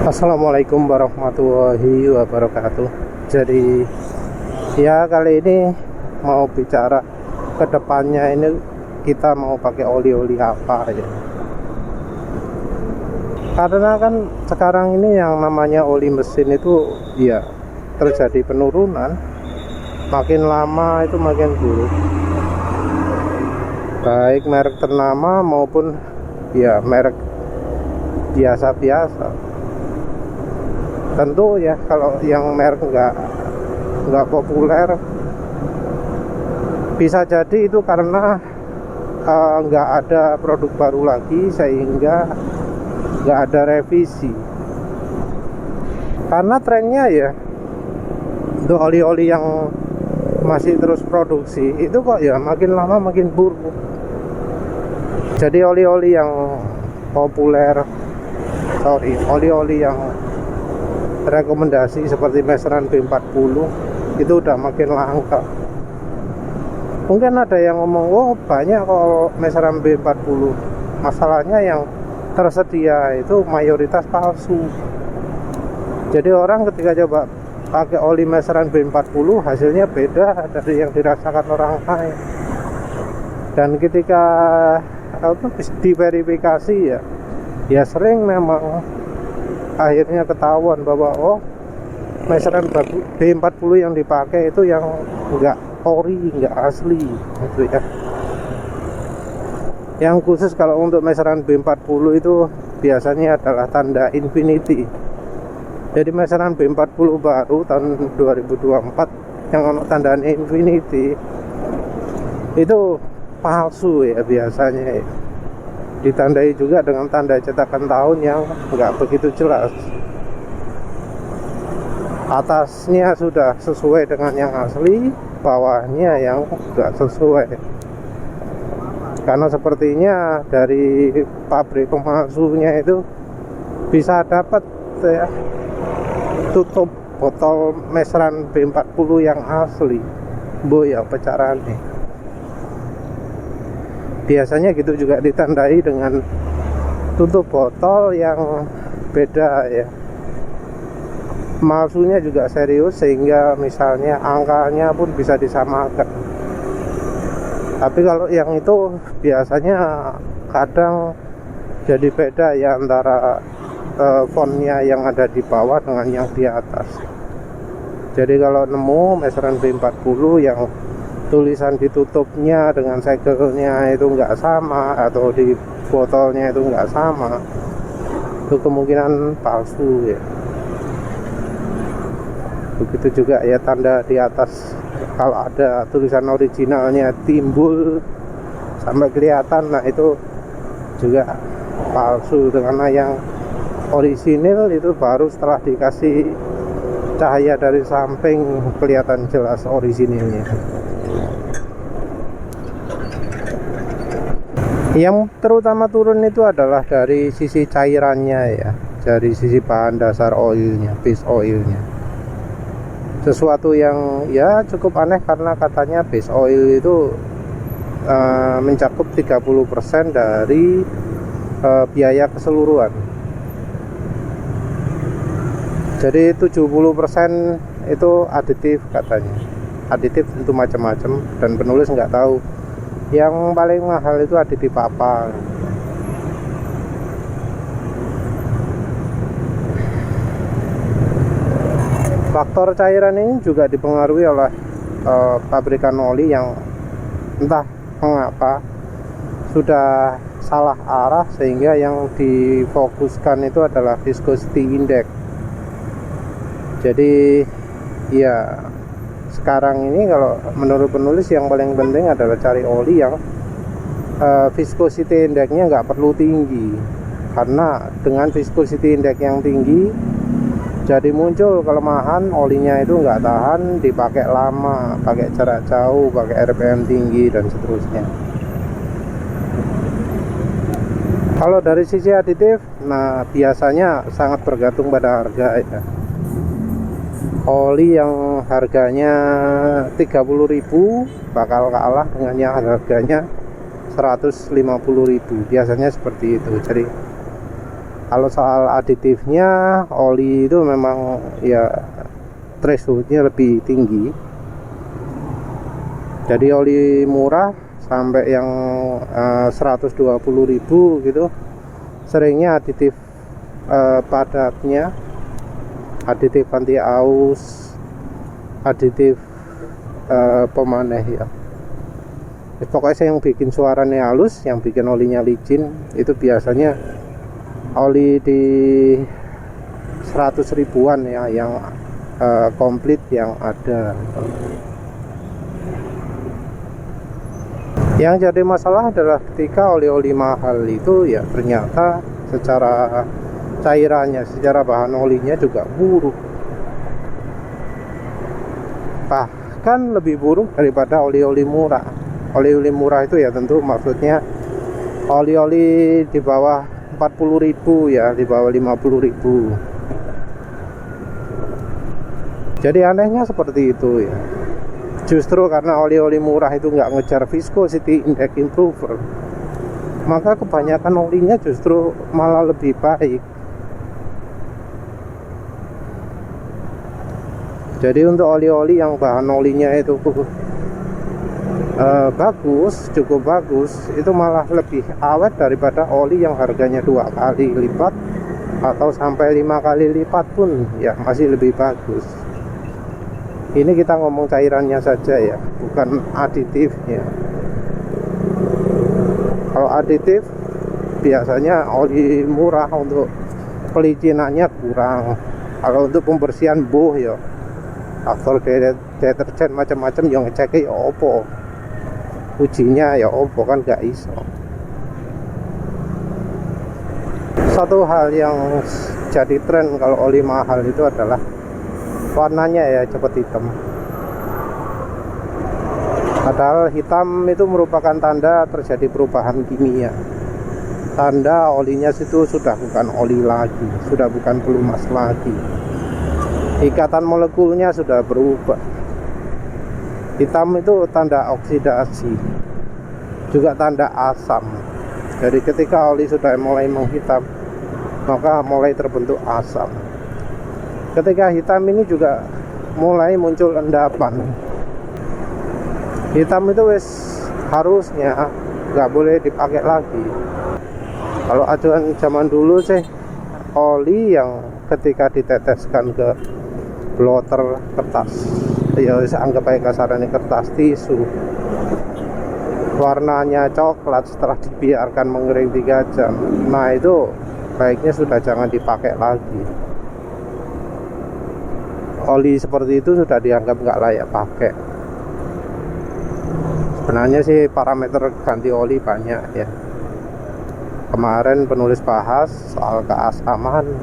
Assalamualaikum warahmatullahi wabarakatuh. Jadi ya kali ini mau bicara ke depannya ini kita mau pakai oli-oli apa ya. Karena kan sekarang ini yang namanya oli mesin itu ya terjadi penurunan. Makin lama itu makin buruk. Baik merek ternama maupun ya merek biasa-biasa. Tentu ya kalau yang merek nggak populer bisa jadi itu karena nggak ada produk baru lagi sehingga nggak ada revisi. Karena trennya ya untuk oli-oli yang masih terus produksi itu kok ya makin lama makin buruk. Jadi oli-oli yang populer, oli-oli yang rekomendasi seperti meseran B40 itu udah makin langka. Mungkin ada yang ngomong, oh banyak kalau meseran B40. Masalahnya yang tersedia itu mayoritas palsu. Jadi orang ketika coba pakai oli meseran B40 hasilnya beda dari yang dirasakan orang lain. Dan ketika diverifikasi ya sering memang akhirnya ketahuan bahwa oh meseran B40 yang dipakai itu yang enggak ori, enggak asli gitu ya. Yang khusus kalau untuk meseran B40 itu biasanya adalah tanda infinity. Jadi meseran B40 baru tahun 2024 yang untuk tanda infinity itu palsu ya biasanya ya. Ditandai juga dengan tanda cetakan tahun yang nggak begitu jelas. Atasnya sudah sesuai dengan yang asli, bawahnya yang nggak sesuai. Karena sepertinya dari pabrik pemalsunya itu bisa dapat ya, tutup botol meseran B40 yang asli. Ya pecarannya. Biasanya gitu juga ditandai dengan tutup botol yang beda ya. Malsunya juga serius sehingga misalnya angkanya pun bisa disamakan. Tapi kalau yang itu biasanya kadang jadi beda ya antara fontnya yang ada di bawah dengan yang di atas. Jadi kalau nemu meseran B40 yang tulisan ditutupnya dengan segelnya itu enggak sama atau di botolnya itu enggak sama, itu kemungkinan palsu ya. Begitu juga ya tanda di atas, kalau ada tulisan originalnya timbul sampai kelihatan, nah itu juga palsu. Karena yang orisinil itu baru setelah dikasih cahaya dari samping kelihatan jelas orisinilnya. Yang terutama turun itu adalah dari sisi cairannya ya, dari sisi bahan dasar oilnya, base oilnya. Sesuatu yang ya cukup aneh karena katanya base oil itu mencakup 30% dari biaya keseluruhan. Jadi 70% itu aditif katanya. Aditif tentu macam-macam dan penulis nggak tahu yang paling mahal itu aditif apa. Faktor cairan ini juga dipengaruhi oleh pabrikan oli yang entah mengapa sudah salah arah sehingga yang difokuskan itu adalah viscosity index. Jadi ya sekarang ini kalau menurut penulis yang paling penting adalah cari oli yang viscosity index-nya nggak perlu tinggi, karena dengan viscosity index yang tinggi jadi muncul kelemahan, olinya itu nggak tahan dipakai lama, pakai jarak jauh, pakai RPM tinggi dan seterusnya. Kalau dari sisi aditif, nah biasanya sangat bergantung pada harga ya. Oli yang harganya 30.000 bakal kalah dengan yang harganya 150.000, biasanya seperti itu. Jadi Kalau soal aditifnya, oli itu memang ya thresholdnya lebih tinggi. Jadi oli murah sampai yang 120.000 gitu, seringnya aditif padatnya, aditif anti aus, aditif pemaneh ya. Pokoknya yang bikin suaranya halus, yang bikin olinya licin, itu biasanya oli di 100 ribuan ya, yang komplit yang ada. Yang jadi masalah adalah ketika oli-oli mahal itu ya ternyata secara cairannya, secara bahan olinya juga buruk, bahkan lebih buruk daripada oli-oli murah. Oli-oli murah itu ya tentu maksudnya oli-oli di bawah 40.000 ya, di bawah 50.000. Jadi anehnya seperti itu ya. Justru karena oli-oli murah itu nggak ngejar viscosity index improver, maka kebanyakan olinya justru malah lebih baik. Jadi untuk oli-oli yang bahan olinya itu bagus, cukup bagus, itu malah lebih awet daripada oli yang harganya 2 kali lipat atau sampai 5 kali lipat pun ya masih lebih bagus. Ini kita ngomong cairannya saja ya, bukan aditifnya. Kalau aditif biasanya oli murah untuk pelicinannya kurang. Kalau untuk pembersihan boh ya, faktor deterjen macam-macam yang ngecek ya opo, ujinya ya opo kan gak iso. Satu hal yang jadi tren kalau oli mahal itu adalah warnanya ya cepat hitam. Padahal hitam itu merupakan tanda terjadi perubahan kimia, tanda olinya itu sudah bukan oli lagi, sudah bukan pelumas lagi, ikatan molekulnya sudah berubah. Hitam itu tanda oksidasi, juga tanda asam. Jadi ketika oli sudah mulai menghitam, maka mulai terbentuk asam. Ketika hitam ini juga mulai muncul endapan. Hitam itu harusnya nggak boleh dipakai lagi. Kalau acuan zaman dulu sih, oli yang ketika diteteskan ke blotter kertas, ya anggap aja kasarannya kertas tisu, warnanya coklat setelah dibiarkan mengering 3 jam, nah itu baiknya sudah jangan dipakai lagi. Oli seperti itu sudah dianggap nggak layak pakai. Sebenarnya sih parameter ganti oli banyak ya. Kemarin penulis bahas soal keasaman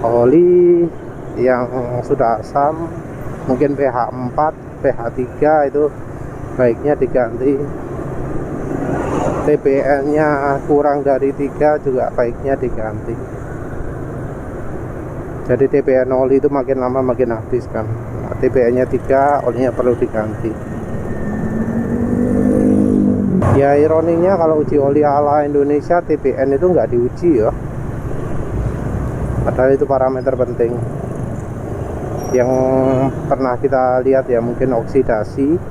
oli yang sudah asam, mungkin pH 4, pH 3 itu baiknya diganti. TBN nya kurang dari 3 juga baiknya diganti. Jadi TBN oli itu makin lama makin habis kan. Nah, TBN nya 3, olinya perlu diganti. Ya ironinya kalau uji oli ala Indonesia, TBN itu nggak diuji ya, padahal itu parameter penting yang pernah kita lihat ya, mungkin oksidasi,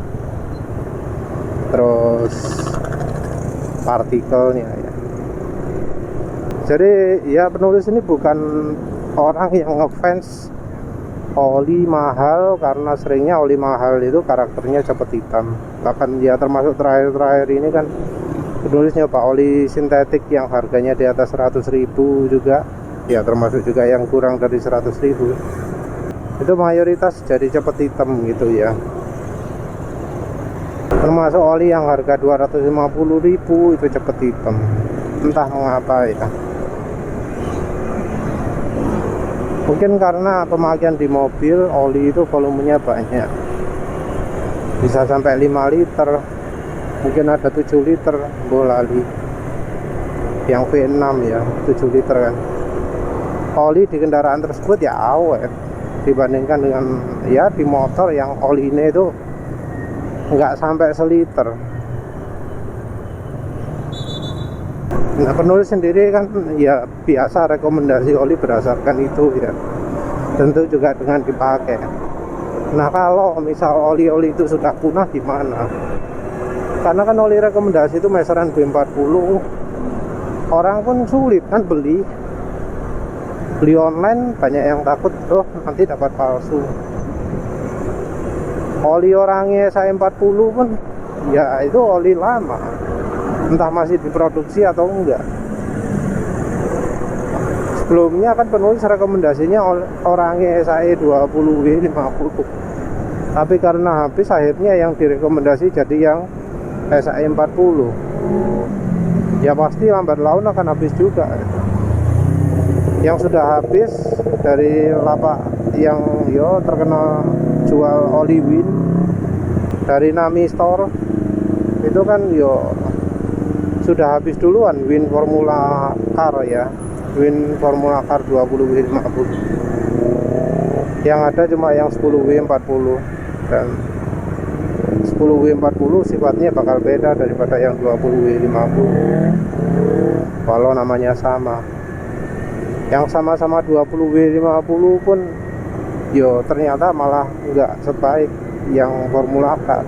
terus partikelnya ya. Jadi ya penulis ini bukan orang yang ngefans oli mahal, karena seringnya oli mahal itu karakternya cepet hitam. Bahkan ya termasuk terakhir-terakhir ini kan penulis nyoba oli sintetik yang harganya di atas 100.000 juga ya, termasuk juga yang kurang dari 100.000, itu mayoritas jadi cepet hitam gitu ya. Termasuk oli yang harga 250.000 itu cepet hitam, entah mengapa ya. Mungkin karena pemakaian di mobil oli itu volumenya banyak, bisa sampai 5 liter, mungkin ada 7 liter bolali yang V6 ya, 7 liter kan. Oli di kendaraan tersebut ya awet dibandingkan dengan ya di motor yang olinya itu nggak sampai seliter. Nah, penulis sendiri kan ya biasa rekomendasi oli berdasarkan itu ya, tentu juga dengan dipakai. Nah, kalau misal oli-oli itu sudah punah gimana? Karena kan oli rekomendasi itu meteran B40, orang pun sulit kan beli online, banyak yang takut nanti dapat palsu. Oli orangnya saya 40 pun ya itu oli lama, entah masih diproduksi atau enggak. Sebelumnya kan penulis rekomendasinya orangnya SAE 20W50, tapi karena habis akhirnya yang direkomendasi jadi yang SAE 40. Ya pasti lambat laun akan habis juga. Yang sudah habis dari lapak yang terkena jual oli Win dari Nami Store itu kan sudah habis duluan Win Formula Car ya, Win Formula Car 20W50. Yang ada cuma yang 10W40, dan 10W40 sifatnya bakal beda daripada yang 20W50 walau namanya sama. Yang sama-sama 20W50 pun ternyata malah nggak sebaik yang Formula Car.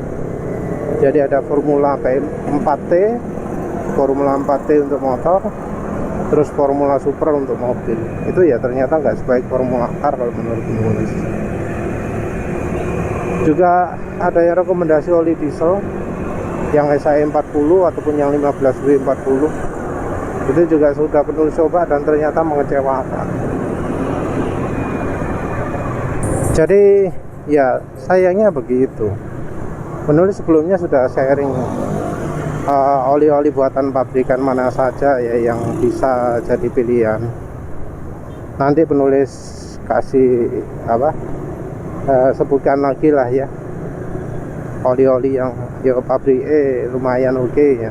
Jadi ada Formula P4T, Formula 4T untuk motor, terus Formula Super untuk mobil. Itu ya ternyata nggak sebaik Formula Car kalau menurut penulis. Juga ada yang rekomendasi oli diesel yang SAE 40 ataupun yang 15W40. Itu juga sudah penulis coba dan ternyata mengecewakan. Jadi ya sayangnya begitu. Penulis sebelumnya sudah sharing oli-oli buatan pabrikan mana saja ya yang bisa jadi pilihan. Nanti penulis kasih sebutkan lagi lah ya, oli-oli yang pabrik lumayan oke ya.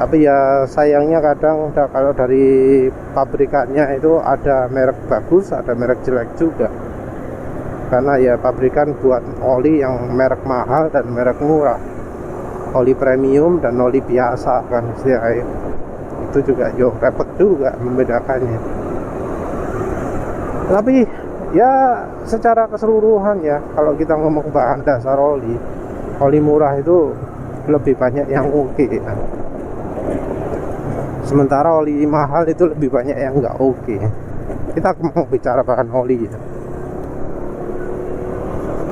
Tapi ya sayangnya kadang kalau dari pabrikannya itu ada merek bagus, ada merek jelek juga. Karena ya pabrikan buat oli yang merek mahal dan merek murah, oli premium dan oli biasa kan istilahnya. Itu juga repot juga membedakannya. Tapi ya secara keseluruhan ya, kalau kita ngomong bahan dasar oli murah itu lebih banyak yang oke ya. Sementara oli mahal itu lebih banyak yang nggak oke. Kita mau bicara bahan oli ya.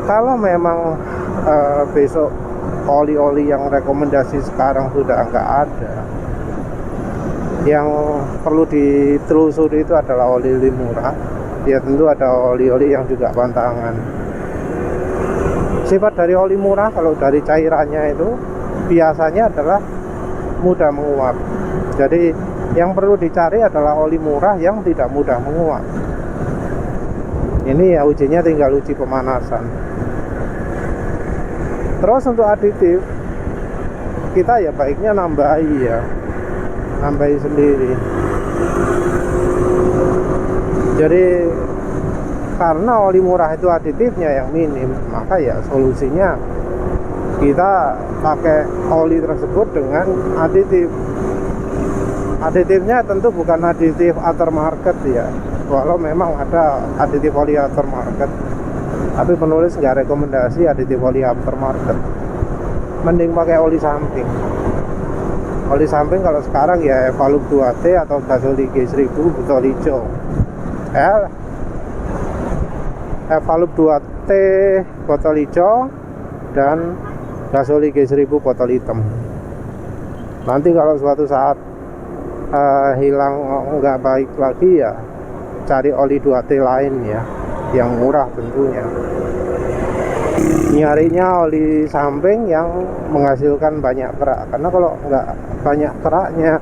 Kalau memang besok oli-oli yang rekomendasi sekarang sudah nggak ada, yang perlu ditelusuri itu adalah oli-oli murah. Ya tentu ada oli-oli yang juga pantangan. Sifat dari oli murah kalau dari cairannya itu biasanya adalah mudah menguap. Jadi yang perlu dicari adalah oli murah yang tidak mudah menguap. Ini ya ujinya tinggal uji pemanasan. Terus untuk aditif, kita ya baiknya nambahi sendiri. Jadi karena oli murah itu aditifnya yang minim, maka ya solusinya kita pakai oli tersebut dengan aditif. Aditifnya tentu bukan aditif aftermarket ya, walau memang ada aditif oli aftermarket, tapi penulis nggak rekomendasi aditif oli aftermarket. Mending pakai oli samping. Oli samping kalau sekarang ya Evalup 2T atau Gasoli G1000 botol hijau. Evalup 2T botol hijau dan Gasoli G1000 botol hitam. Nanti kalau suatu saat hilang nggak baik lagi ya cari oli 2T lain ya, yang murah tentunya. Nyarinya oli samping yang menghasilkan banyak kerak, karena kalau nggak banyak keraknya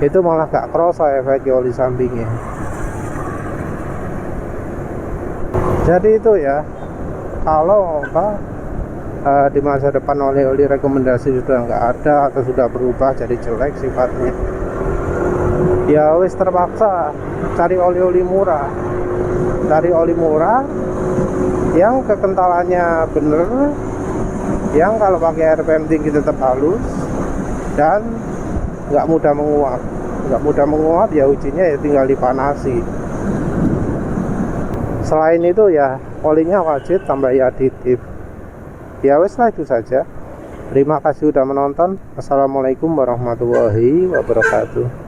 itu malah nggak kerasa efek oli sampingnya. Jadi itu ya, kalau di masa depan oli-oli rekomendasi sudah nggak ada atau sudah berubah jadi jelek sifatnya, ya wis terpaksa cari oli-oli murah. Cari oli murah yang kekentalannya bener, yang kalau pakai RPM tinggi tetap halus, dan nggak mudah menguap. Nggak mudah menguap ya ujinya ya tinggal dipanasi. Selain itu ya olinya wajib tambah aditif. Ya wes lah, itu saja. Terima kasih sudah menonton. Assalamualaikum warahmatullahi wabarakatuh.